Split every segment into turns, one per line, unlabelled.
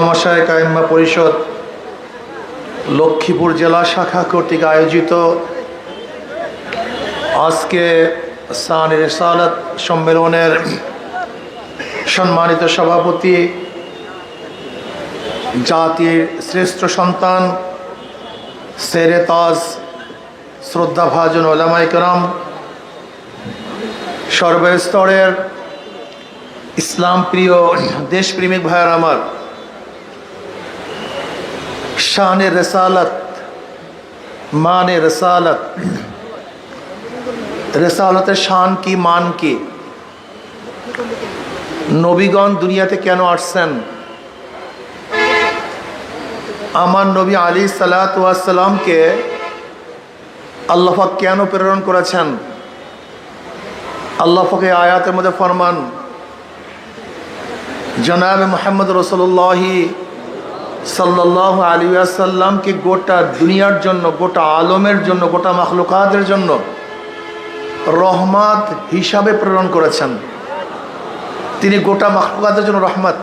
মাশায়েখ আইম্মা পরিষদ লক্ষ্মীপুর জেলা শাখা কর্তৃক আয়োজিত আজকে শান-ই রিসালাত সম্মেলনের সম্মানিত সভাপতি, জাতির শ্রেষ্ঠ সন্তান, শেরে তাজ, শ্রদ্ধাভাজন ওলামায়ে কেরাম, সর্বস্তরের ইসলাম প্রিয় দেশপ্রেমিক ভাইয়ের আমার, শান-ই রিসালাত, মান-ই রিসালাত, রিসালাতের শান কি, মান কি, নবীগণ দুনিয়াতে কেন আসছেন, আমার নবী আলাইহিস সালাতু ওয়াস সালামকে আল্লাহ পাক কেন প্রেরণ করেছেন। আল্লাহ পাক এই আয়াতের মধ্যে ফরমান, জনাব মুহাম্মদ রাসূলুল্লাহ সাল্লাল্লাহু আলাইহি ওয়াসাল্লামকে গোটা দুনিয়ার জন্য, গোটা আলমের জন্য, গোটা মাখলুকাতের জন্য রহমত হিসাবে প্রেরণ করেছেন। তিনি গোটা মাখলুকাতের জন্য রহমত,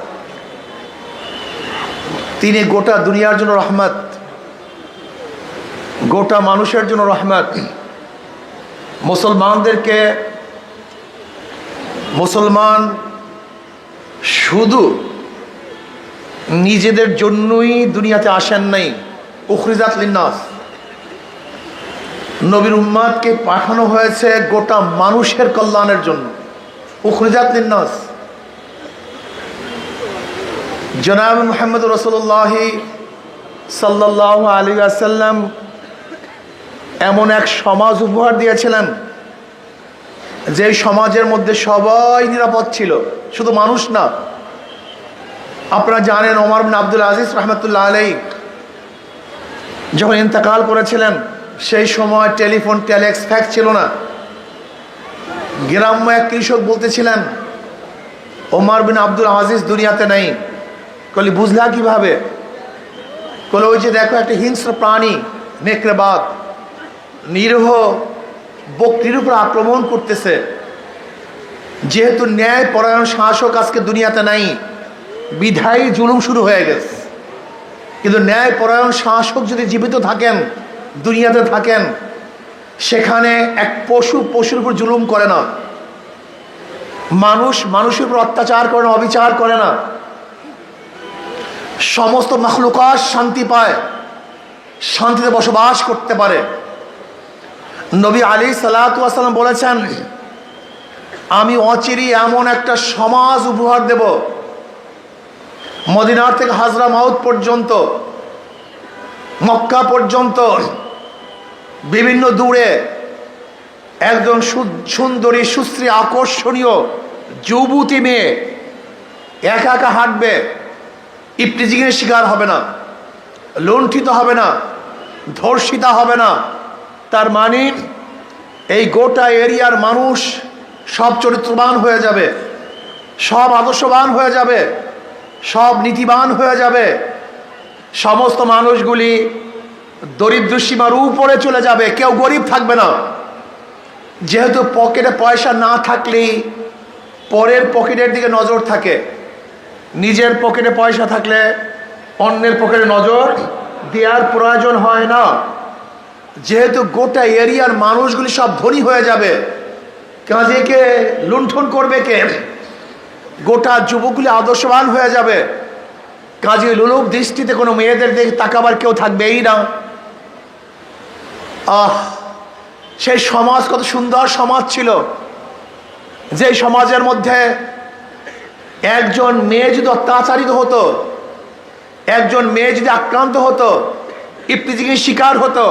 তিনি গোটা দুনিয়ার জন্য রহমত, গোটা মানুষের জন্য রহমত। মুসলমানদেরকে, মুসলমান শুধু নিজেদের জন্যই দুনিয়াতে আসেন নাই, উখরিজাত লিন্নাস, নবীর উম্মাদকে পাঠানো হয়েছে গোটা মানুষের কল্যাণের জন্য, উখরিজাত লিন্নাস। জনাব মুহাম্মদ রাসূলুল্লাহ সাল্লাল্লাহু আলাইহি ওয়াসাল্লাম এমন এক সমাজ উপহার দিয়েছিলেন যে সমাজের মধ্যে সবাই নিরাপদ ছিল, শুধু মানুষ না। আপনারা জানেন ওমর বিন আব্দুল আজিজ রহমতুল্লাহ আলাইহি যখন ইন্তেকাল করেছিলেন, সেই সময় টেলিফোন, টেলিক্স, ফ্যাক্স ছিল না। গ্রাম্য এক কৃষক বলতেছিলেন, ওমর বিন আব্দুল আজিজ দুনিয়াতে নেই। কলি বুঝলা কিভাবে? বলে ওই যে দেখো একটা হিংস্র প্রাণী, নেকড়েবাগ, নিরীহ বকরির উপর আক্রমণ করতেছে। যেহেতু ন্যায় পরায়ণ শাসক আজকে দুনিয়াতে নাই, বিধায়ী জুলুম শুরু হয়ে গেছে। কিন্তু ন্যায় পরায়ণ শাসক যদি জীবিত থাকেন, দুনিয়াতে থাকেন, সেখানে এক পশু পশুর উপর জুলুম করে না, মানুষ মানুষের উপর অত্যাচার করে না, অবিচার করে না, সমস্ত মাখলুকাত শান্তি পায়, শান্তিতে বসবাস করতে পারে। নবী আলাইহিস সালাতু ওয়াস সালাম বলেছেন, আমি অচিরেই এমন একটা সমাজ উপহার দেব, মদিনার থেকে হাজরামাউত পর্যন্ত, মক্কা পর্যন্ত, বিভিন্ন দূরে একজন সুন্দরী, সুশ্রী, আকর্ষণীয় যুবতী মেয়ে একা একা হাঁটবে, ইফটিজিংয়ের শিকার হবে না, লুণ্ঠিত হবে না, ধর্ষিতা হবে না। তার মানে এই গোটা এরিয়ার মানুষ সব চরিত্রবান হয়ে যাবে, সব আদর্শবান হয়ে যাবে, সব নীতিবান হয়ে যাবে। সমস্ত মানুষগুলি দরিদ্র সীমার উপরে চলে যাবে, কেউ গরিব থাকবে না। যেহেতু পকেটে পয়সা না থাকলেই পরের পকেটের দিকে নজর থাকে, নিজের পকেটে পয়সা থাকলে অন্যের পকেটে নজর দেওয়ার প্রয়োজন হয় না। যেহেতু গোটা এরিয়ার মানুষগুলি সব ধনী হয়ে যাবে, কাজেকে লুণ্ঠন করবে কে? গোটা যুবকগুলি আদর্শবান হয়ে যাবে, কাজে লোলুপ দৃষ্টিতে কোনো মেয়েদের দিকে তাকাবার কেউ থাকবেই না। সেই সমাজ কত সুন্দর সমাজ ছিল, যে সমাজের মধ্যে একজন মেয়ে যদি অত্যাচারিত হতো, একজন মেয়ে যদি আক্রান্ত হতো, ইফতিজিংয়ের শিকার হতো,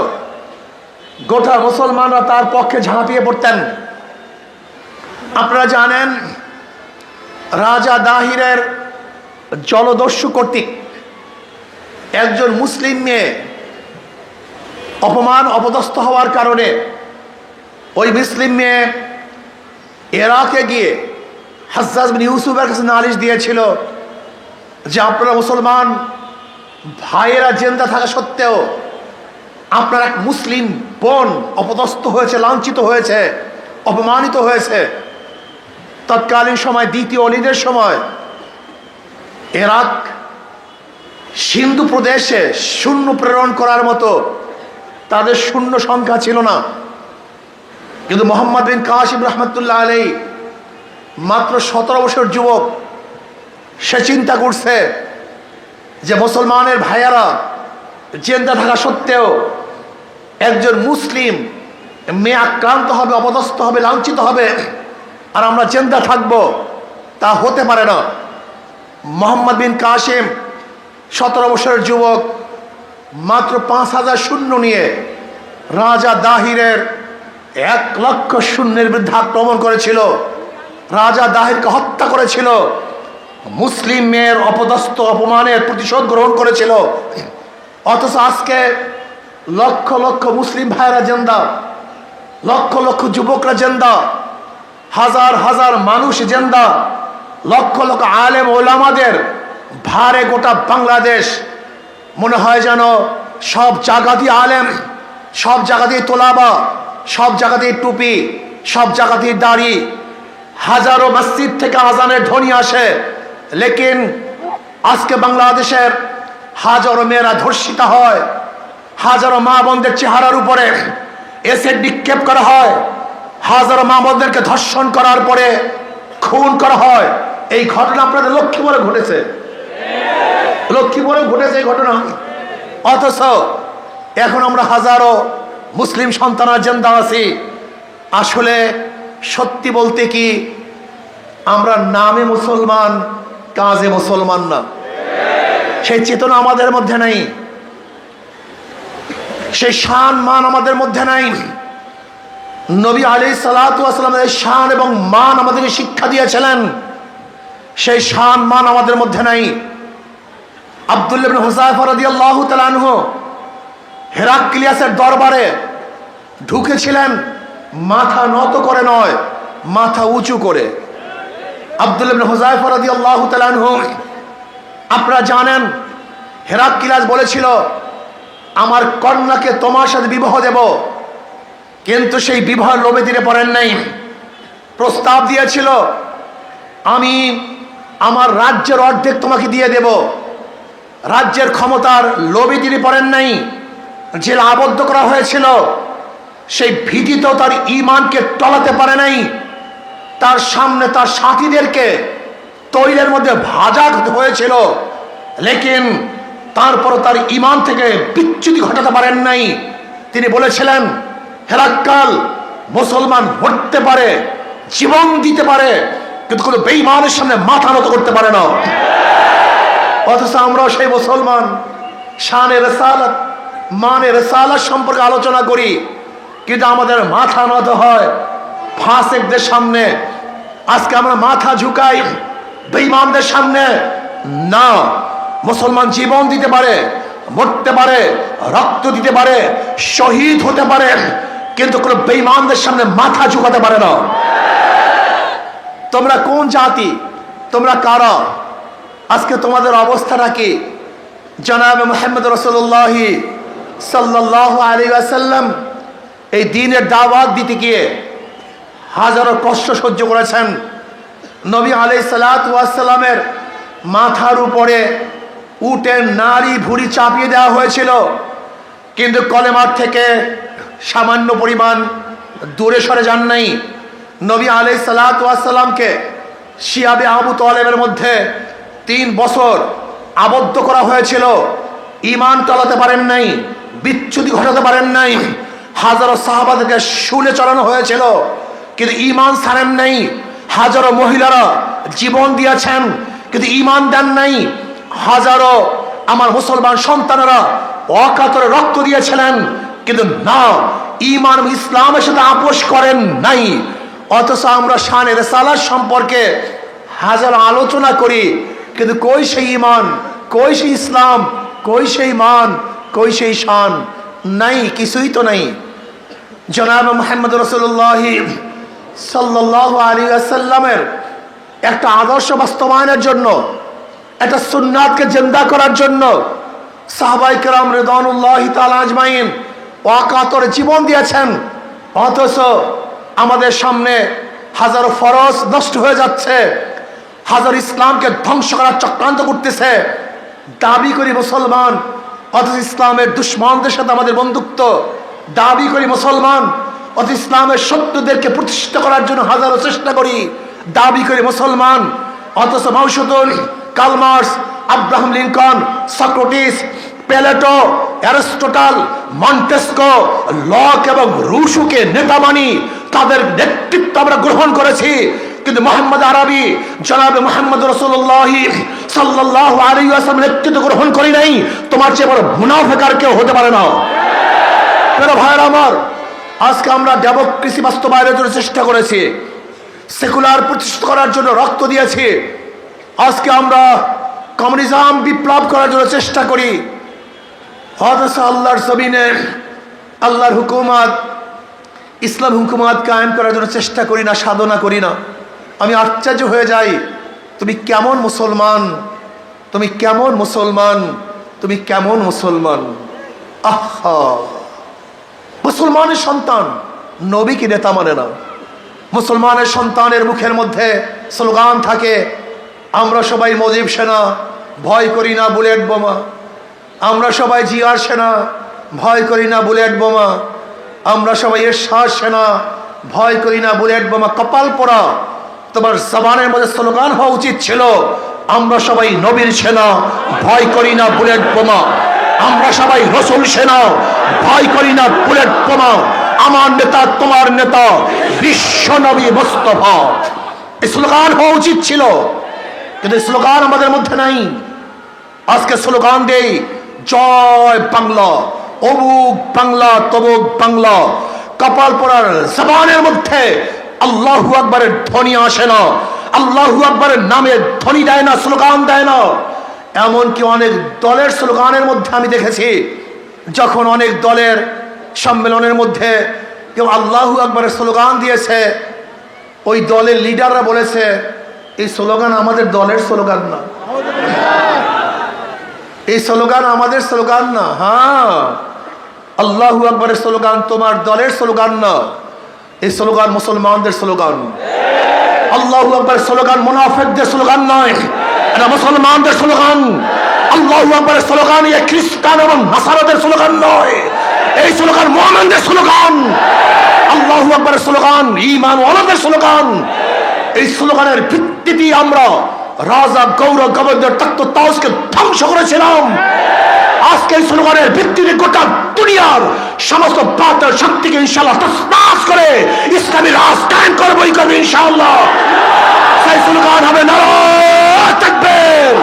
গোটা মুসলমানরা তার পক্ষে ঝাঁপিয়ে পড়তেন। আপনারা জানেন রাজা দাহিরের জলদস্যু কর্তৃক একজন মুসলিম মেয়ে অপমান অপদস্থ হওয়ার কারণে ওই মুসলিম মেয়ে ইরাকে গিয়ে হাজ্জাজ বিন ইউসুফের কাছে নালিশ দিয়েছিল যে আপনারা মুসলমান ভাইয়েরা জিন্দা থাকা সত্ত্বেও আপনার এক মুসলিম বোন অপদস্থ হয়েছে, লাঞ্ছিত হয়েছে, অপমানিত হয়েছে। তৎকালীন সময় দ্বিতীয় অলিদের সময় ইরাক সিন্ধু প্রদেশে সৈন্য প্রেরণ করার মতো তাদের শূন্য সংখ্যা ছিল না। কিন্তু মোহাম্মদ বিন কাসিম রহমতুল্লাহ আলাই মাত্র 17 বছর যুবক, সে চিন্তা করছে যে মুসলমানের ভাইয়ারা জিন্দা থাকা সত্ত্বেও একজন মুসলিম মেয়ে আক্রান্ত হবে, অপদস্থ হবে, লাঞ্ছিত হবে, আর আমরা জিন্দা থাকবো, তা হতে পারে না। মোহাম্মদ বিন কাসিম 17 বছরের যুবক মাত্র 5000 সৈন্য নিয়ে রাজা দাহিরের 1 লক্ষ সৈন্যের বিরুদ্ধে আক্রমণ করেছিল। রাজা দাহিরকে হত্যা করেছিল, মুসলিম মেয়ের অপদস্থ অপমানের প্রতিশোধ গ্রহণ করেছিল। অথচ আজকে লক্ষ লক্ষ মুসলিম ভাইরা জিন্দা, লক্ষ লক্ষ যুবকরা জিন্দা, হাজার হাজার মানুষ জিন্দা, লক্ষ লক্ষ আলেম ওলামাদের ভারে গোটা বাংলাদেশ। মনে হয় যেন সব জায়গাতেই আলেম, সব জায়গাতেই তোলাবা, সব জায়গাতেই টুপি, সব জায়গাতেই দাড়ি। হাজারো মসজিদ থেকে আজানের ধ্বনি আসে, লেকিন আজকে বাংলাদেশের হাজারো মেয়েরা ধর্ষিতা হয়, হাজারো মা বোনদের চেহারার উপরে এসিড নিক্ষেপ করা হয়, হাজারো মা বোনদেরকে ধর্ষণ করার পরে খুন করা হয়। এই ঘটনা আপনাদের লক্ষ্মীপুরে ঘটেছে, লক্ষ্মীপুরে ঘটেছে এই ঘটনা। অথচ এখন আমরা হাজারো মুসলিম সন্তানরা জিন্দা আছি। আসলে সত্যি বলতে কি, আমরা নামে মুসলমান, কাজে মুসলমান না। সেই চেতনা আমাদের মধ্যে নাই, সেই শান মান আমাদের মধ্যে নাই। নবী আলাইহিস সালাতু ওয়াস সালামের শান এবং মান আমাদেরকে শিক্ষা দিয়েছিলেন, সেই শান মান আমাদের মধ্যে নাই। আব্দুল্লাহ ইবনে হুযায়ফা রাদিয়াল্লাহু তাআলা আনহু হেরাক্লিয়াসের দরবারে ঢুকেছিলেন মাথা নত করে নয়, মাথা উঁচু করে। আব্দুল্লাহ ইবনে হুযায়ফা রাদিয়াল্লাহু তাআলা আনহু, আপনারা জানেন হেরাক্লিয়াস বলেছিল আমার কন্যাকে তোমার সাথে বিবাহ দেব, কিন্তু সেই বিবাহ লোভে তিনি পড়েন নাই। প্রস্তাব দিয়েছিল আমি আমার রাজ্যের অর্ধেক তোমাকে দিয়ে দেব, রাজ্যের ক্ষমতার লোভে তিনি পড়েন নাই। জেলে আবদ্ধ করা হয়েছিল, সেই ভীতিতেও তার ঈমানকে টলাতে পারে নাই। তার সামনে তার সাথীদেরকে তৈলের মধ্যে ভাজা হয়েছিল, লেকিন তারপরও তার ঈমান থেকে বিচ্যুতি ঘটাতে পারেন নাই। তিনি বলেছিলেন হেরাক্কাল মুসলমান মরতে পারে, জীবন দিতে পারে, কিন্তু কোনো বেঈমানের সামনে মাথা নত করতে পারে না। অথচ আমরাও সেই মুসলমান, শানে রিসালাত মানে রিসালাত সম্পর্কে আলোচনা করি, কিন্তু আমাদের মাথা নত হয় ফাসিকদের সামনে। আজকে আমরা মাথা ঝুঁকাই বেঈমানদের সামনে। না, মুসলমান জীবন দিতে পারে, মরতে পারে, রক্ত দিতে পারে, শহীদ হতে পারে, কিন্তু কোনো বেঈমানদের সামনে মাথা ঝুঁকাতে পারে না। তোমরা কোন জাতি, তোমরা কারা? আজকে তোমাদের অবস্থাটা কি? জনাবে মুহাম্মদ রাসূলুল্লাহ সাল্লাল্লাহু আলাইহি ওয়াসাল্লাম এই দ্বীনের দাওয়াত দিতে গিয়ে হাজারো কষ্ট সহ্য করেছেন। নবী আলাইহিস সালাতু ওয়াস সালামের মাথার উপরে উটের নাড়ি ভুঁড়ি চাপিয়ে দেওয়া হয়েছিল, কিন্তু কলেমার থেকে সামান্য পরিমাণ দূরে সরে যান নাই। নবী আলাইহিস সালাতু ওয়াস সালামকে শিয়াবে আবু তালেবের মধ্যে 3 বছর আবদ্ধ করা হয়েছিল। ঈমান টলাতে পারেন নাই, বিচ্যুতি ঘটাতে পারেন নাই। হাজারো সাহাবাদেরকে শুলে চড়ানো হয়েছিল, কিন্তু ঈমান ছাড়েন নাই। হাজারো মহিলারা জীবন দিয়েছেন, কিন্তু ঈমান দেন নাই। হাজারো আমার মুসলমান সন্তানেরা অকাতরে রক্ত দিয়েছিলেন, কিন্তু না, ঈমান ইসলামের সাথে আপোষ করেন নাই। অথচ আমরা শানে রিসালাত সম্পর্কে হাজারো আলোচনা করি, কিন্তু কই সেই ঈমান, কই সেই ইসলাম, কই সেই মান, কই সেই শান? নাই, কিছুই তো নাই। জনাব মুহাম্মদ রাসূলুল্লাহ সাল্লাল্লাহু আলাইহি ওয়াসাল্লামের একটা আদর্শ বাস্তবায়নের জন্য, একটা সুন্নাতকে জিন্দা করার জন্য সাহাবায়ে কেরাম রিদওয়ানুল্লাহি তাআলা আজমাইন অকাতরে জীবন দিয়েছেন। অথচ আমাদের সামনে হাজারো ফরজ নষ্ট হয়ে যাচ্ছে, হাজার ইসলামকে ধ্বংস করার চক্রান্ত করতেছে। দাবি করি মুসলমান, অথচ ইসলামের দুশ্মনদের সাথে আমাদের বন্ধুত্ব। দাবি করি মুসলমান, অথচ ইসলামের শত্রুদেরকে প্রতিষ্ঠিত করার জন্য হাজারো চেষ্টা করি। দাবি করি মুসলমান, অথচ মাউসুদুল, Karl Marx, Abraham Lincoln, Socrates, Plato, Aristotle, Montesquieu, Locke এবং রুশোকে নেতা মানি। তাদের নেতৃত্ব আমরা গ্রহণ করেছি, কিন্তু মোহাম্মদ আরবি, জনাবে মোহাম্মদ রাসূলুল্লাহ সাল্লাল্লাহু আলাইহি ওয়াসাল্লাম নেতৃত্ব গ্রহণ করি নাই। তোমার চেয়ে বড় মুনাফিক আর কেউ হতে পারে না। প্রিয় ভাইরা আমার, আজকে আমরা ডেমোক্রেসি বাস্তবায়নের জন্য চেষ্টা করেছি, সেকুলার প্রতিষ্ঠা করার জন্য রক্ত দিয়েছি। আজকে আমরা কমিউনিজম বিপ্লব করার জন্য চেষ্টা করি, অথচ আল্লাহর জমিনে আল্লাহর হুকুমত, ইসলাম হুকুমত কায়েম করার জন্য চেষ্টা করি না, সাধনা করি না। আমি আশ্চর্য হয়ে যাই, তুমি কেমন মুসলমান, তুমি কেমন মুসলমান, তুমি কেমন মুসলমান। আহা, মুসলমানের সন্তান নবীকে নেতা মানে না। মুসলমানের সন্তানের মুখের মধ্যে স্লোগান থাকে, আমরা সবাই মুজিব সেনা, ভয় করি না বুলেট বোমা। আমরা সবাই জিয়ার সেনা, ভয় করি না বুলেট বোমা। আমরা সবাই এরশাদ সেনা, ভয় করি না বুলেট বোমা। কপাল পোড়া, তোমার জবানের মধ্যে স্লোগান হওয়া উচিত ছিল, আমরা সবাই নবীর সেনা, ভয় করি না বুলেট বোমা। আমরা সবাই রসুল সেনা, ভয় করি না বুলেট বোমা। আমার নেতা তোমার নেতা বিশ্ব নবী মুস্তাফা। এই স্লোগান হওয়া উচিত ছিল, কিন্তু স্লোগান আমাদের মধ্যে নাই। আজকে স্লোগান দেই, জয় বাংলা, অমুক বাংলা, তমুক বাংলা। কপাল পরার জবানের মধ্যে আল্লাহু আকবারের ধ্বনি আসে না, আল্লাহু আকবারের নামে ধ্বনি দেয় না, স্লোগান দেয় না। এমনকি অনেক দলের স্লোগানের মধ্যে আমি দেখেছি, যখন অনেক দলের সম্মেলনের মধ্যে কেউ আল্লাহু আকবারের স্লোগান দিয়েছে, ওই দলের লিডাররা বলেছে, এই স্লোগান আমাদের দলের স্লোগান না, এই স্লোগান আমাদের স্লোগান না। হ্যাঁ, আল্লাহু আকবারের স্লোগান তোমার দলের স্লোগান না, এই স্লোগান মুসলমানদের স্লোগান। আল্লাহু আকবারের স্লোগান মুনাফিকদের স্লোগান নয়, এটা মুসলমানদের স্লোগান। আল্লাহু আকবারের স্লোগান এই খ্রিস্টান এবং নাসারাদের স্লোগান নয়, এই স্লোগান মুমিনদের স্লোগান। আল্লাহু আকবারের স্লোগান ঈমান ওয়ালাদের স্লোগান। এই স্লোগানের ভিত্তিতে আমরা রাজা গৌর গোবিন্দের তখ্ত তাজকে ধ্বংস করেছিলাম। আজকে এই স্লোগানের ভিত্তিতে গোটা দুনিয়ার সমস্ত বাতিল শক্তিকে ইনশাআল্লাহ তছনছ করে ইসলামী রাজ কায়েম করবই করবে ইনশাআল্লাহ। সেই স্লোগান হবে নারায়ে তাকবীর,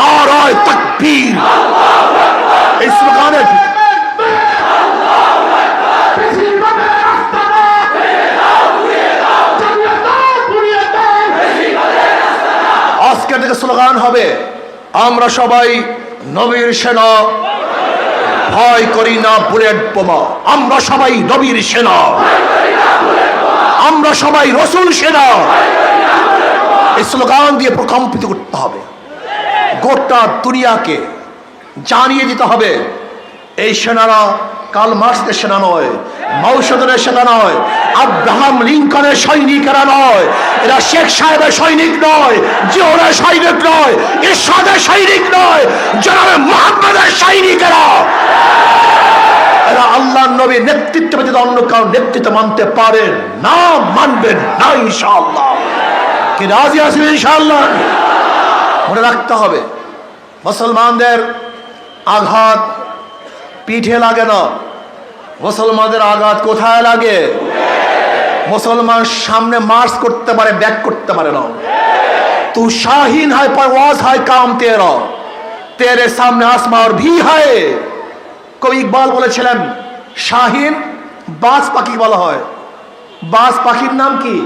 নারায়ে তাকবীর। এই স্লোগানের আজকের থেকে স্লোগান হবে, আমরা সবাই নবীর সেনা, ভয় করি না বুলেট বোমা। আমরা সবাই নবীর সেনা, আমরা সবাই রসুল সেনা। এই স্লোগান দিয়ে প্রকম্পিত করতে হবে, গোটা দুনিয়াকে জানিয়ে দিতে হবে এই সেনারা কার্ল মার্কসের সেনা নয়, মাওসেতুংয়ের সেনা নয়, আব্রাহাম লিঙ্কনের সৈনিকেরা নয়, এরা শেখ সাহেবের সৈনিক নয়, জিয়াউরের সৈনিক নয়, এরশাদের সৈনিক নয়, জনাবে মুহাম্মদের সৈনিকেরা। এরা আল্লাহর নবীর নেতৃত্ব ব্যতীত অন্য কারো নেতৃত্ব মানতে পারেন না, মানবেন না ইনশাআল্লাহ। কি রাজি আছেন ইনশাআল্লাহ? মনে রাখতে হবে, মুসলমানদের আঘাত পিঠে লাগে না, মুসলমানদের আঘাত কোথায় লাগে? মুসলমান সামনে মার্চ করতে পারে, ব্যাক করতে পারে না। তু শাহিন है परवाज है काम तेरा, तेरे सामने आसमां और भी है। কবি ইকবাল বলেছিলেন, শাহিন বাজ পাখি বলা হয়। বাজ পাখির নাম কি?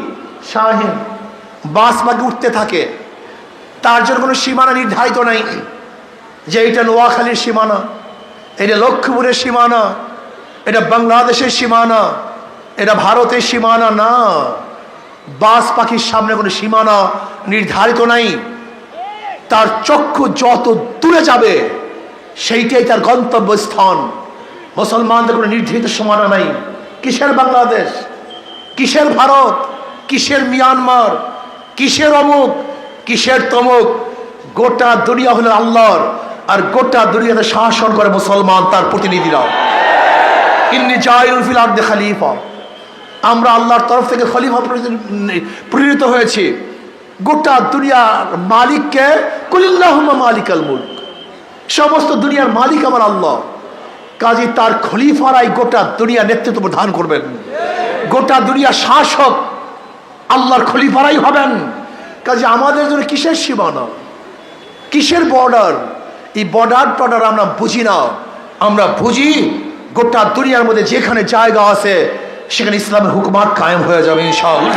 শাহিন। বাজ পাখি উঠতে থাকে, তার জন্য কোনো সীমানা নির্ধারিত নাই যে এটা নোয়াখালীর সীমানা, এটা লক্ষ্মীপুরের সীমানা, এটা বাংলাদেশের সীমানা, এটা ভারতের সীমানা না। বাজ পাখির সামনে কোনো সীমানা নির্ধারিত নাই। তার চক্ষু যত দূরে যাবে সেইটাই তার গন্তব্যস্থান। মুসলমানদের কোনো নির্ধারিত সীমানা নাই। কিসের বাংলাদেশ, কিসের ভারত, কিসের মিয়ানমার, কিসের অমুক, কিসের তমুক। গোটা দুনিয়া হলো আল্লাহর, আর গোটা দুনিয়াতে শাসন করে মুসলমান, তার প্রতিনিধিরা। ইন্নী জাইলুন ফিল আরদি খলিফা, আমরা আল্লাহর তরফ থেকে খলিফা প্রেরিত হয়েছি। গোটা দুনিয়ার মালিককে কুলিল্লাহুম্মা মালিকাল মুলক, সমস্ত দুনিয়ার মালিক আমার আল্লাহ। কাজী তার খলিফারাই গোটা দুনিয়া নেতৃত্ব প্রদান করবেন। গোটা দুনিয়া শাসক আল্লাহর খলিফারাই হবেন। কাজে আমাদের জন্য কিসের সীমানা, কিসের বর্ডার? এই বর্ডার আমরা বুঝি না। আমরা বুঝি গোটা দুনিয়ার মধ্যে যেখানে জায়গা আছে সেখানে ইসলামের হুকুমাত কায়েম হয়ে যাবে ইনশাআল্লাহ।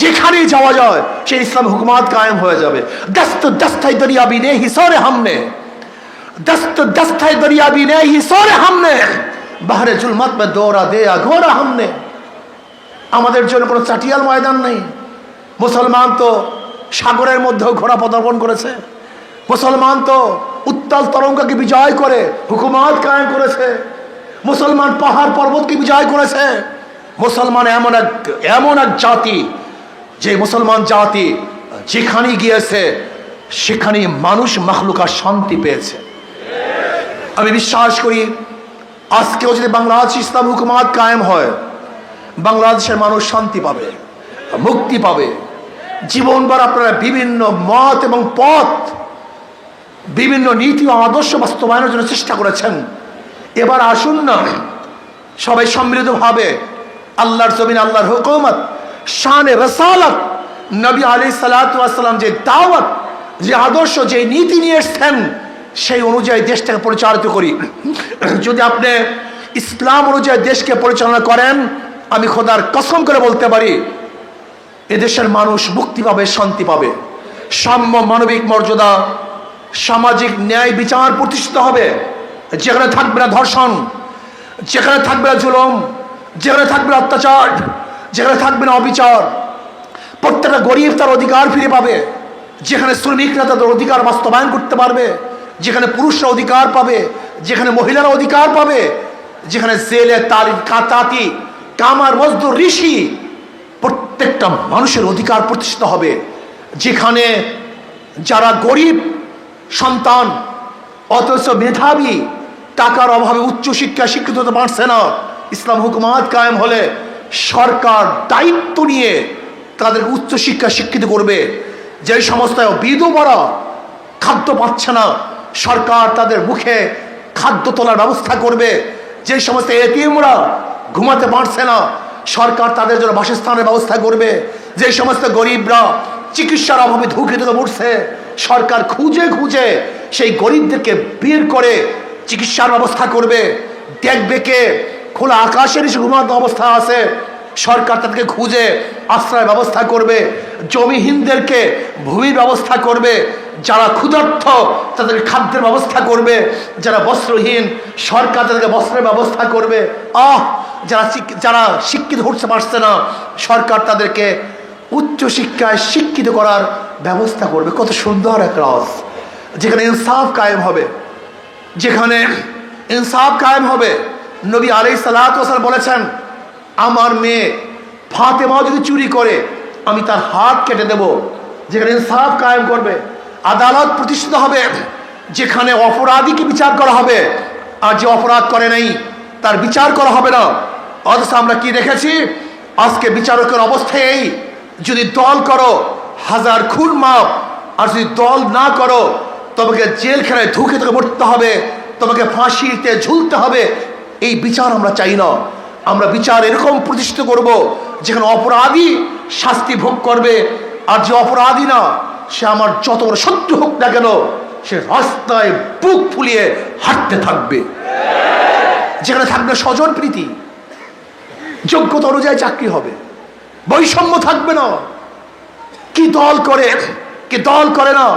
যেখানেই যাওয়া যায় সেই ইসলামের হুকুমাত কায়েম হয়ে যাবে। দস্ত দস্তাই দরিয়া বি নেহি সোরে हमने, दस्त दस्ताए दरिया भी नहीं सोरे हमने, बाहरे जुल्मत में दौरा दे घोरा हमने। আমাদের জন্য কোনো চাটিয়াল ময়দান নেই। মুসলমান তো সাগরের মধ্যেও ঘোড়া পদার্পণ করেছে। মুসলমান তো উত্তাল তরঙ্গকে বিজয় করে হুকুমাত কায়েম করেছে। মুসলমান পাহাড় পর্বতকে বিজয় করেছে। মুসলমান এমন এক জাতি, যে মুসলমান জাতি যেখানে গিয়েছে সেখানে মানুষ মাখলুকাত শান্তি পেয়েছে। আমি বিশ্বাস করি আজকেও যদি বাংলাদেশ ইসলাম হুকুমাত কায়েম হয়, বাংলাদেশের মানুষ শান্তি পাবে, মুক্তি পাবে। জীবনভর আপনারা বিভিন্ন মত এবং পথ, বিভিন্ন নীতি ও আদর্শ বাস্তবায়নের জন্য চেষ্টা করেছেন। এবার আসুন না সবাই সম্মিলিতভাবে আল্লাহর জমিন, আল্লাহর হুকুমত, শানে রসালত, নবী আলাইহিস সালাতু ওয়াস সালাম যে দাওয়াত, যে আদর্শ, যে নীতি নিয়ে এসেছেন সেই অনুযায়ী দেশটাকে পরিচালিত করি। যদি আপনি ইসলাম অনুযায়ী দেশকে পরিচালনা করেন, আমি খোদার কসম করে বলতে পারি এদেশের মানুষ মুক্তি পাবে, শান্তি পাবে, সাম্য মানবিক মর্যাদা, সামাজিক ন্যায় বিচার প্রতিষ্ঠিত হবে। যেখানে থাকবে না ধর্ষণ, যেখানে থাকবে না জুলুম, যেখানে থাকবে না অত্যাচার, যেখানে থাকবে না অবিচার, প্রত্যেকটা গরিব তার অধিকার ফিরে পাবে। যেখানে শ্রমিকরা তাদের অধিকার বাস্তবায়ন করতে পারবে, যেখানে পুরুষরা অধিকার পাবে, যেখানে মহিলারা অধিকার পাবে, যেখানে জেলে তাঁতি কামার মজদুর ঋষি প্রত্যেকটা মানুষের অধিকার প্রতিষ্ঠিত হবে। যেখানে যারা গরিব সন্তান অথচ মেধাবী, টাকার অভাবে উচ্চশিক্ষা শিক্ষিত হতে পারছে না, ইসলাম হুকুমাত কায়েম হলে সরকার দায়িত্ব নিয়ে তাদেরকে উচ্চশিক্ষা শিক্ষিত করবে। যে সমস্ত বিধবারা খাদ্য পাচ্ছে না, সরকার তাদের মুখে খাদ্য তোলার ব্যবস্থা করবে। যে সমস্ত এতিমরা ঘুমাতে পারছে না, সরকার তাদের জন্য বাসস্থানের ব্যবস্থা করবে। যে সমস্ত গরিবরা চিকিৎসার অভাবে ধুকে ধুকে মরছে, সরকার খুঁজে খুঁজে সেই গরিবদেরকে বের করে চিকিৎসার ব্যবস্থা করবে। দেখবে কে খোলা আকাশের এসে ঘুমাতে অবস্থা আছে, সরকার তাদেরকে খুঁজে আশ্রয় ব্যবস্থা করবে। জমিহীনদেরকে ভূমির ব্যবস্থা করবে। যারা ক্ষুধার্ত তাদের খাদ্যের ব্যবস্থা করবে। যারা বস্ত্রহীন সরকার তাদেরকে বস্ত্রের ব্যবস্থা করবে। যারা শিক্ষিত হতে পারছে না, সরকার তাদেরকে উচ্চশিক্ষায় শিক্ষিত করার ব্যবস্থা করবে। কত সুন্দর এক রাজ, যেখানে ইনসাফ কায়েম হবে, যেখানে ইনসাফ কায়েম হবে। নবী আলাইহিস সালাতু ওয়াস সালাম বলেছেন, আমার মেয়ে ফাতেমা যদি চুরি করে আমি তার হাত কেটে দেব। যেখানে ইনসাফ কায়েম করবে, আদালত প্রতিষ্ঠিত হবে, যেখানে অপরাধীকে বিচার করা হবে, আর যে অপরাধ করে নাই তার বিচার করা হবে না। অথচ আমরা কি দেখেছি, আজকে বিচারকের অবস্থায় এই, যদি দল করো হাজার খুন মাপ, আর যদি দল না করো তোমাকে জেলখানায় ধুকে ধুকে মরতে হবে, তোমাকে ফাঁসিতে ঝুলতে হবে। এই বিচার আমরা চাই না। আমরা বিচার এরকম প্রতিষ্ঠিত করব যেখানে অপরাধী শাস্তি ভোগ করবে, আর যে অপরাধী না সে আমার যত বড় শত্রু হোক না কেন সে রাস্তায় বুক ফুলিয়ে হাঁটতে থাকবে। যেখানে থাকবে স্বজন প্রীতি, যোগ্যতা অনুযায়ী চাকরি হবে, বৈষম্য থাকবে না। কি দল করে কি দল করে না,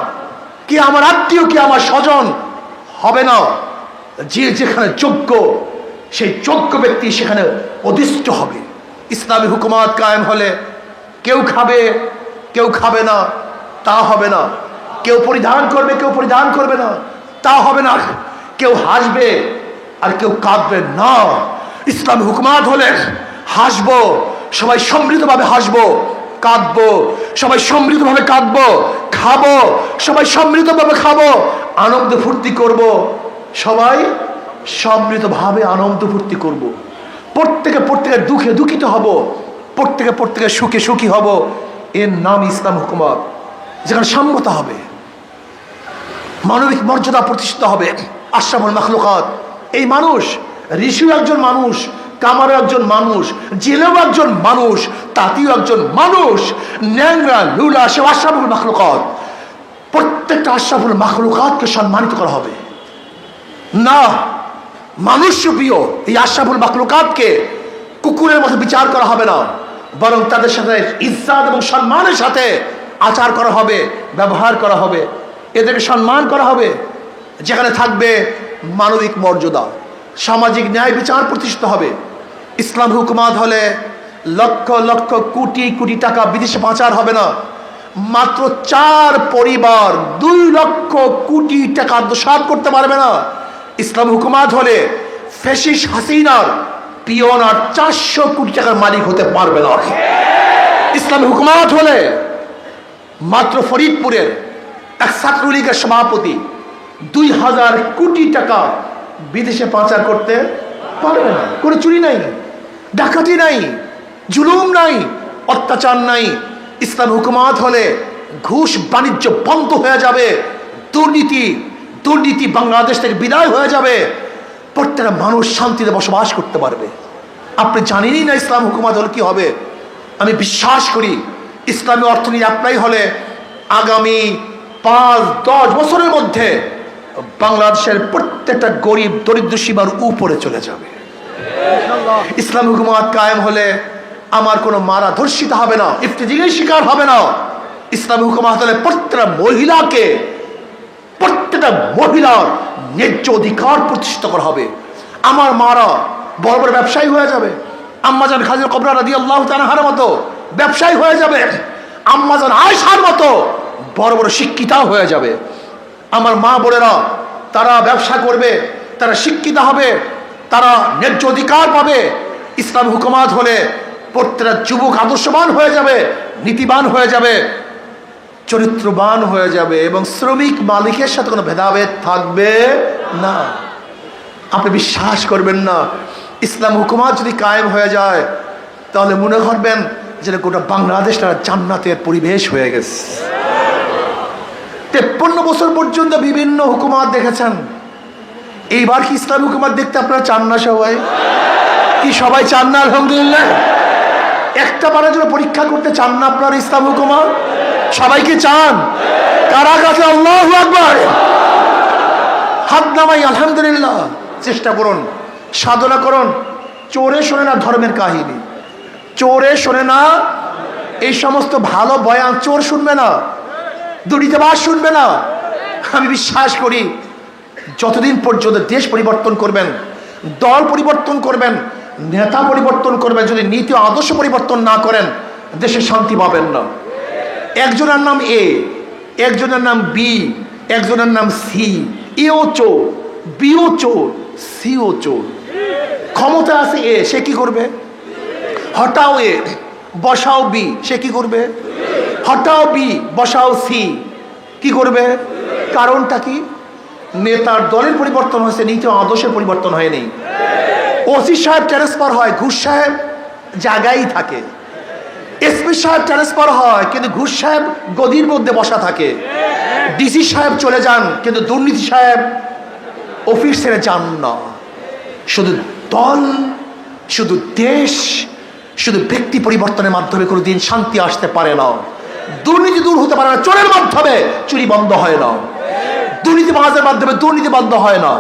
কি আমার আত্মীয় কি আমার স্বজন হবে না। যে যেখানে যোগ্য সেই যোগ্য ব্যক্তি সেখানে অধিষ্ঠ হবে। ইসলামী হুকুমাত কায়েম হলে কেউ খাবে কেউ খাবে না তা হবে না, কেউ পরিধান করবে কেউ পরিধান করবে না তা হবে না, কেউ হাসবে আর কেউ কাঁদবে না। ইসলামী হুকুমাত হলে হাসবো, সবাই সমৃদ্ধভাবে হাসবো, কাঁদবো, সবাই সমৃদ্ধভাবে কাঁদবো, খাবো, সবাই সমৃদ্ধভাবে খাবো, আনন্দ ফুর্তি করব, সবাই সমৃদ্ধভাবে আনন্দ ফুর্তি করব। প্রত্যেকের দুঃখে দুঃখিত হব, প্রত্যেকের সুখে সুখী হব। এর নাম ইসলাম হুকুমত, যেখানে সাম্যতা হবে, মানবিক মর্যাদা প্রতিষ্ঠিত হবে। আশরাফুল মাখলুকাত এই মানুষ, ঋষিও একজন মানুষ, কামারও একজন মানুষ, জেলেও একজন মানুষ, তাঁতিও একজন মানুষ, ন্যাংরা লুলা সে আশরাফুল মাখলুকাত। প্রত্যেকটা আশরাফুল মাখলুকাতকে সম্মানিত করা হবে না, মানুষ প্রিয় এই আশরাফুল মাখলুকাতকে কুকুরের মতো বিচার করা হবে না, বরং তাদের সাথে ইজ্জত এবং সম্মানের সাথে আচার করা হবে, ব্যবহার করা হবে, এদেরকে সম্মান করা হবে। যেখানে থাকবে মানবিক মর্যাদা, সামাজিক ন্যায় বিচার প্রতিষ্ঠিত হবে। ইসলাম হুকুমত হলে লক্ষ লক্ষ কোটি কোটি টাকা বিদেশে পাচার হবে না। মাত্র 4 পরিবার 2 লক্ষ কোটি টাকা আত্মসাৎ করতে পারবে না। ইসলাম হুকুমত হলে ফ্যাসিস্ট হাসিনার পিয়ন আর 400 কোটি টাকার মালিক হতে পারবে না। ইসলাম হুকুমত হলে মাত্র ফরিদপুরের এক ছাত্রলীগের সভাপতি 2000 কোটি টাকা বিদেশে পাচার করতে পারবে না। কোনো চুরি নাই, ডাকাতি নাই, জুলুম নাই, অত্যাচার নাই। ইসলাম হুকুমত হলে ঘুষ বাণিজ্য বন্ধ হয়ে যাবে, দুর্নীতি বাংলাদেশ থেকে বিদায় হয়ে যাবে, প্রত্যেকটা মানুষ শান্তিতে বসবাস করতে পারবে। আপনি জানেনই না ইসলাম হুকুমত হলে কি হবে। আমি বিশ্বাস করি ইসলামী অর্থনীতি অ্যাপ্লাই হলে আগামী 5-10 বছরের মধ্যে বাংলাদেশের প্রত্যেকটা গরিব দরিদ্র সীমার উপরে চলে যাবে। ইসলাম হুকুমত কায়েম হলে আমার কোনো মারা ধর্ষিত হবে না, ইফতিজিংয়ের শিকার হবে না। ইসলাম হুকুমত হলে প্রত্যেকটা মহিলার ন্যায্য অধিকার প্রতিষ্ঠিত করা হবে। আমার মারা বড় বড় ব্যবসায়ী হয়ে যাবে। আম্মাজান খাদিজা কুবরা রাদিয়াল্লাহু তাআলার মতো ব্যবসায়ী হয়ে যাবে। আম্মাজান আয়েশার মতো বড় বড় শিক্ষিতা হয়ে যাবে। আমার মা বোনেরা তারা ব্যবসা করবে, তারা শিক্ষিত হবে, তারা ন্যায্য অধিকার পাবে। ইসলাম হুকুমত হলে প্রত্যেকটা যুবক আদর্শবান হয়ে যাবে, নীতিবান হয়ে যাবে, চরিত্রবান হয়ে যাবে, এবং শ্রমিক মালিকের সাথে কোনো ভেদাভেদ থাকবে না। আপনি বিশ্বাস করবেন না, ইসলাম হুকুমত যদি কায়েম হয়ে যায় তাহলে মনে করবেন যে গোটা বাংলাদেশটা জান্নাতের পরিবেশ হয়ে গেছে। 53 বছর পর্যন্ত বিভিন্ন হুকুমত দেখেছেন, এইবার কি ইসলাম হুকুমত দেখতে আপনারা চান না? সবাই কি সবাই চান না? আলহামদুলিল্লাহ। একটা বারের জন্য পরীক্ষা করতে চান না আপনারা ইসলাম হুকুমত? সবাইকে চান? কারা কাছে আল্লাহু আকবার হাত নামাই আলহামদুলিল্লাহ। চেষ্টা করুন, সাধনা করুন। চোরে শোনে না ধর্মের কাহিনী, চোরে শোনে না এই সমস্ত ভালো বয়ান, চোর শুনবে না, দুর্নীতিবাজ শুনবে না। আমি বিশ্বাস করি যতদিন পর্যন্ত দেশ পরিবর্তন করবেন, দল পরিবর্তন করবেন, নেতা পরিবর্তন করবেন, যদি নীতি আদর্শ পরিবর্তন না করেন দেশে শান্তি পাবেন না। একজনের নাম এ, একজনের নাম বি, একজনের নাম সি। এও চোর, বিও চোর, সিও চোর। ক্ষমতা আছে এ, সে কি করবে? হটাও এ, বসাও বি, সে কি করবে? হটাও বি, বসাও সি, কি করবে? কারণটা কি? নেতার দলের পরিবর্তন হয়েছে, নীতি আদর্শের পরিবর্তন হয়নি। ওসি সাহেব ট্রান্সফার হয়, ঘুষ সাহেব জায়গায় থাকে। এসপি সাহেব ট্রান্সফার হয়, কিন্তু ঘুষ সাহেব গদির মধ্যে বসা থাকে। ডিসি সাহেব চলে যান, কিন্তু দুর্নীতি সাহেব অফিস ছেড়ে যান না। শুধু দল, শুধু দেশ, শুধু ব্যক্তি পরিবর্তনের মাধ্যমে কোনো দিন শান্তি আসতে পারে না। দুর্নীতি দূর হতে পারে না চোরের মাধ্যমে, চুরি বন্ধ হয় না। দুর্নীতিবাজের মাধ্যমে দুর্নীতি বন্ধ হয় না।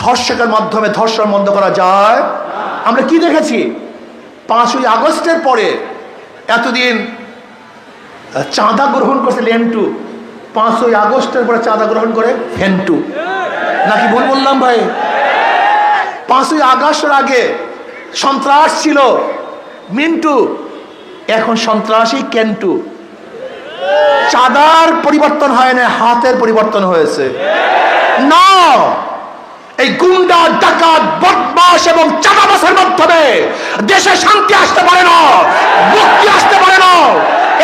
ধর্ষকের মাধ্যমে ধর্ষণ বন্ধ করা যায়? আমরা কি দেখেছি 5ই আগস্টের পরে? এতদিন চাঁদা গ্রহণ করছে লেন্টু, 5ই আগস্টের পরে চাঁদা গ্রহণ করে ফেন্টু। নাকি ভুল বললাম ভাই? 5ই আগস্টের আগে সন্ত্রাস ছিল মিন্টু, এখন সন্ত্রাসী কেন্টু। চাঁদার পরিবর্তন হয় না, হাতের পরিবর্তন হয়েছে। না, এই গুন্ডা, ডাকাত, বদমাশ এবং চাঁদাবাসের মাধ্যমে দেশে শান্তি আসতে পারে না, মুক্তি আসতে পারে না।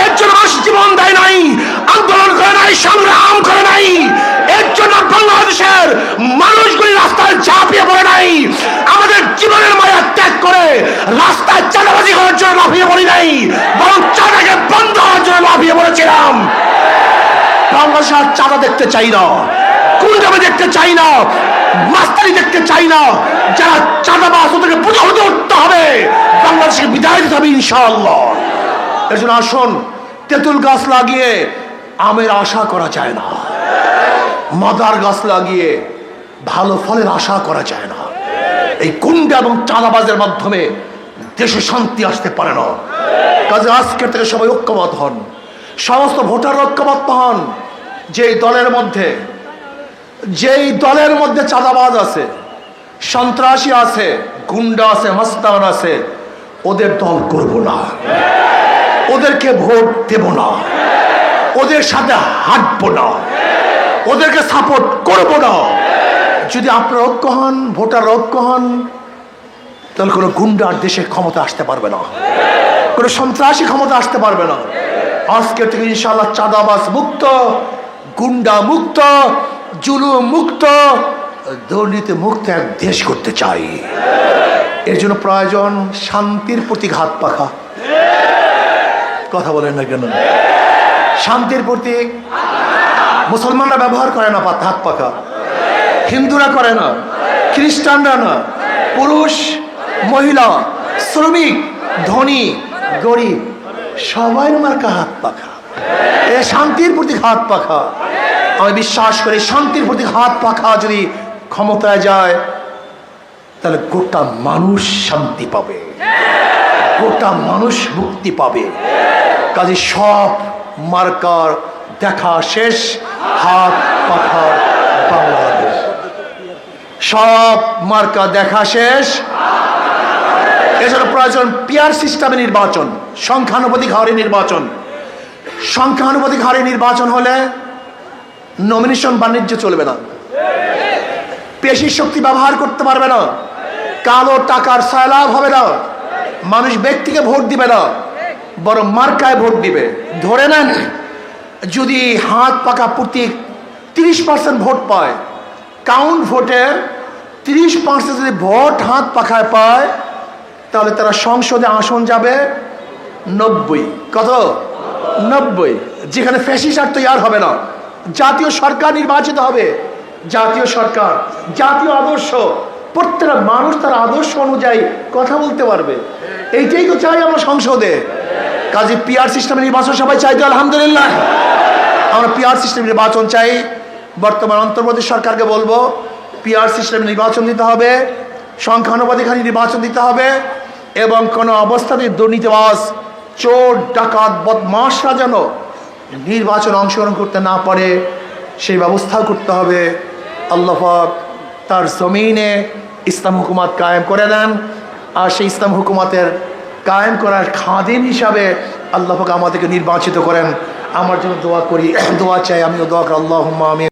এর জন্য মানুষ জীবন দেয় নাই, আন্দোলন করে নাই, সংগ্রাম করে নাই। এর জন্য বাংলাদেশের মানুষগুলি রাস্তায় ঝাঁপিয়ে পড়ে নাই। আমাদের জীবনের মায়া ত্যাগ করে রাস্তায় চাঁদাবাজি করার জন্য লাফিয়ে পড়ি নাই, বরং চাঁদাকে বন্ধ হওয়ার জন্য লাফিয়ে পড়েছিলাম। বাংলাদেশ আর চাঁদা দেখতে চাই না, গুন্ডামি দেখতে চাই না, মাস্তানি দেখতে চাই না। যারা চাঁদাবাজ ওদেরকে প্রতিহত করতে হবে, বাংলাদেশকে বিদায় দিতে হবে ইনশাআল্লাহ। এর জন্য আসুন, তেঁতুল গাছ লাগিয়ে আমের আশা করা যায় না, মাদার গাছ লাগিয়ে ভালো ফলের আশা করা যায় না। এই গুন্ডা এবং চাঁদাবাজের মাধ্যমে দেশে শান্তি আসতে পারে না। কাজে আজকের থেকে সবাই ঐক্যবদ্ধ হন, সমস্ত ভোটার ঐক্যবদ্ধ হন। যেই দলের মধ্যে চাঁদাবাজ আছে, সন্ত্রাসী আছে, গুন্ডা আছে, মাস্তান আছে, ওদের দল করব না, ওদেরকে ভোট দেব না, ওদের সাথে হাঁটবো না, ওদেরকে সাপোর্ট করব না। যদি আপনারা ঐক্য হন, ভোটার ঐক্য হন, তাহলে কোনো গুন্ডার দেশে ক্ষমতা আসতে পারবে না, কোনো সন্ত্রাসী ক্ষমতা আসতে পারবে না। আজকে থেকে ইনশাআল্লাহ চাঁদাবাজ মুক্ত, গুন্ডা মুক্ত, জুলুম মুক্ত, দুর্নীতি মুক্ত এক দেশ করতে চাই। এর জন্য প্রয়োজন শান্তির প্রতীক হাত পাখা। কথা বলেন না কেন? শান্তির প্রতীক মুসলমানরা ব্যবহার করে না হাত পাখা, হিন্দুরা করে না, খ্রিস্টানরা না, পুরুষ মহিলা, শ্রমিক ধনী গরিব সবাই মার্কা হাত পাখা। এ শান্তির প্রতীক হাত পাখা। আমি বিশ্বাস করি শান্তির প্রতীক হাত পাখা যদি ক্ষমতায় যায়, তাহলে গোটা মানুষ শান্তি পাবে, গোটা মানুষ মুক্তি পাবে। কাজে সব মার্কার দেখা শেষ, হাত পাখার বাংলাদেশ। সব মার্কা দেখা শেষ। এছাড়া প্রয়োজন পিয়ার সিস্টেমে নির্বাচন, সংখ্যানুপাতিক হারে নির্বাচন। সংখ্যানুপাতিক হারে নির্বাচন হলে নমিনেশন বাণিজ্য চলবে না, পেশি শক্তি ব্যবহার করতে পারবে না, কালো টাকার সয়লাভ হবে না, মানুষ ব্যক্তিকে ভোট দিবে না, বরং মার্কায় ভোট দিবে। ধরে নেন যদি হাত পাকা প্রতীক 30% ভোট পায়, কাউন্ট ভোটের 30% যদি ভোট হাত পাখায় পায়, তাহলে তারা সংসদে আসন যাবে 90। কত? 90। যেখানে ফ্যাসিস্ট আর তৈরি হবে না, জাতীয় সরকার নির্বাচিত হবে। জাতীয় সরকার, জাতীয় আদর্শ, প্রত্যেকটা মানুষ তার আদর্শ অনুযায়ী কথা বলতে পারবে। এইটাই তো চাই আমরা সংসদে। কাজে পিআর সিস্টেমে নির্বাচন সবাই চাই তো আলহামদুলিল্লাহ। আমরা পিআর সিস্টেম নির্বাচন চাই। বর্তমান অন্তর্বর্তী সরকারকে বলবো পিআর সিস্টেমে নির্বাচন দিতে হবে, সংখ্যানুপাতিক হারে নির্বাচন দিতে হবে, এবং কোনো অবস্থাতে দুর্নীতিবাজ, চোর, ডাকাত, বদমাশরা যেন নির্বাচন অংশগ্রহণ করতে না পারে সেই ব্যবস্থাও করতে হবে। আল্লাহ পাক তার জমিনে ইসলাম হুকুমত কায়েম করে দেন, আর সেই ইসলাম হুকুমতের কায়েম করার খাদিম হিসাবে আল্লাহ পাক আমাদেরকে নির্বাচিত করেন। আমার জন্য দোয়া করি, দোয়া চাই, আমিও দোয়া করি। আল্লাহুম্মা আমিন।